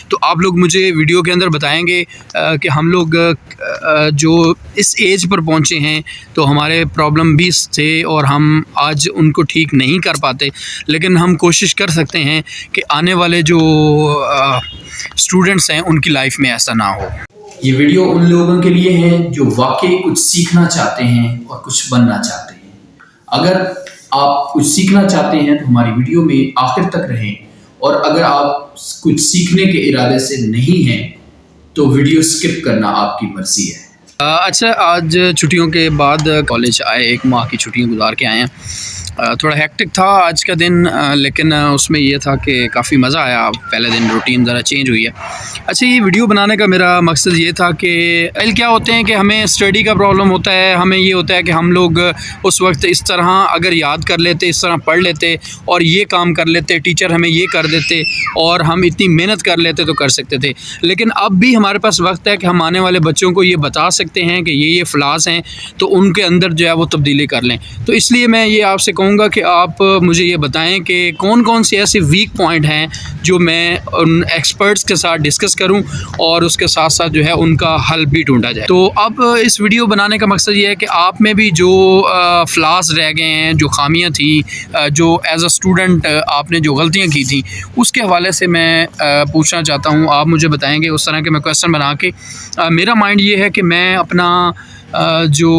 تو آپ لوگ مجھے ویڈیو کے اندر بتائیں گے کہ ہم لوگ جو اس ایج پر پہنچے ہیں تو ہمارے پرابلم بھی تھے اور ہم آج ان کو ٹھیک نہیں کر پاتے، لیکن ہم کوشش کر سکتے ہیں کہ آنے والے جو اسٹوڈنٹس ہیں ان کی لائف میں ایسا نہ ہو۔ یہ ویڈیو ان لوگوں کے لیے ہے جو واقعی کچھ سیکھنا چاہتے ہیں اور کچھ بننا چاہتے ہیں۔ اگر آپ کچھ سیکھنا چاہتے ہیں تو ہماری ویڈیو میں آخر تک رہیں، اور اگر آپ کچھ سیکھنے کے ارادے سے نہیں ہیں تو ویڈیو سکپ کرنا آپ کی مرضی ہے۔ اچھا، آج چھٹیوں کے بعد کالج آئے، 1 ماہ کی چھٹیاں گزار کے آئے ہیں۔ تھوڑا ہیکٹک تھا آج کا دن، لیکن اس میں یہ تھا کہ کافی مزہ آیا۔ پہلے دن روٹین ذرا چینج ہوئی ہے۔ اچھا، یہ ویڈیو بنانے کا میرا مقصد یہ تھا کہ کیا ہوتے ہیں کہ ہمیں اسٹڈی کا پرابلم ہوتا ہے، ہمیں یہ ہوتا ہے کہ ہم لوگ اس وقت اس طرح اگر یاد کر لیتے، اس طرح پڑھ لیتے اور یہ کام کر لیتے، ٹیچر ہمیں یہ کر دیتے اور ہم اتنی محنت کر لیتے تو کر سکتے تھے، لیکن اب بھی ہمارے پاس وقت ہے کہ ہم آنے والے بچوں کو یہ بتا سکتے ہیں کہ یہ فلاز ہیں، تو ان کے اندر جو ہے وہ تبدیلی کر لیں۔ تو اس لیے میں یہ آپ سے کہوں گا کہ آپ مجھے یہ بتائیں کہ کون کون سے ایسے ویک پوائنٹ ہیں جو میں ان ایکسپرٹس کے ساتھ ڈسکس کروں اور اس کے ساتھ ساتھ جو ہے ان کا حل بھی ڈھونڈا جائے۔ تو اب اس ویڈیو بنانے کا مقصد یہ ہے کہ آپ میں بھی جو فلاز رہ گئے ہیں، جو خامیاں تھیں، جو ایز اے اسٹوڈنٹ آپ نے جو غلطیاں کی تھیں، اس کے حوالے سے میں پوچھنا چاہتا ہوں۔ آپ مجھے بتائیں گے، اس طرح کے میں کویسچن بنا کے میرا مائنڈ یہ ہے کہ میں اپنا جو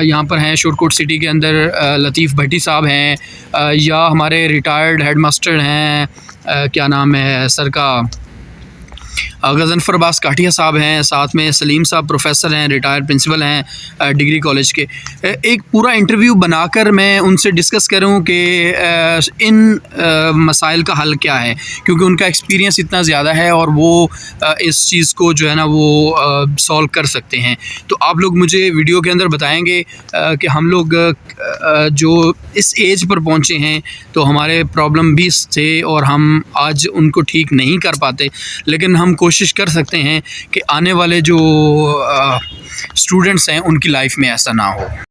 یہاں پر ہیں شورکوٹ سٹی کے اندر لطیف بھٹی صاحب ہیں، یا ہمارے ریٹائرڈ ہیڈ ماسٹر ہیں، کیا نام ہے سر کا، غضنفر عباس کاٹیا صاحب ہیں، ساتھ میں سلیم صاحب پروفیسر ہیں، ریٹائرڈ پرنسپل ہیں ڈگری کالج کے، ایک پورا انٹرویو بنا کر میں ان سے ڈسکس کروں کہ ان مسائل کا حل کیا ہے، کیونکہ ان کا ایکسپیرینس اتنا زیادہ ہے اور وہ اس چیز کو جو ہے نا وہ سولو کر سکتے ہیں۔ تو آپ لوگ مجھے ویڈیو کے اندر بتائیں گے کہ ہم لوگ جو اس ایج پر پہنچے ہیں تو ہمارے پرابلم بھی تھے اور ہم آج ان کو ٹھیک نہیں کر پاتے، لیکن ہم کوشش کر سکتے ہیں کہ آنے والے جو اسٹوڈنٹس ہیں ان کی لائف میں ایسا نہ ہو۔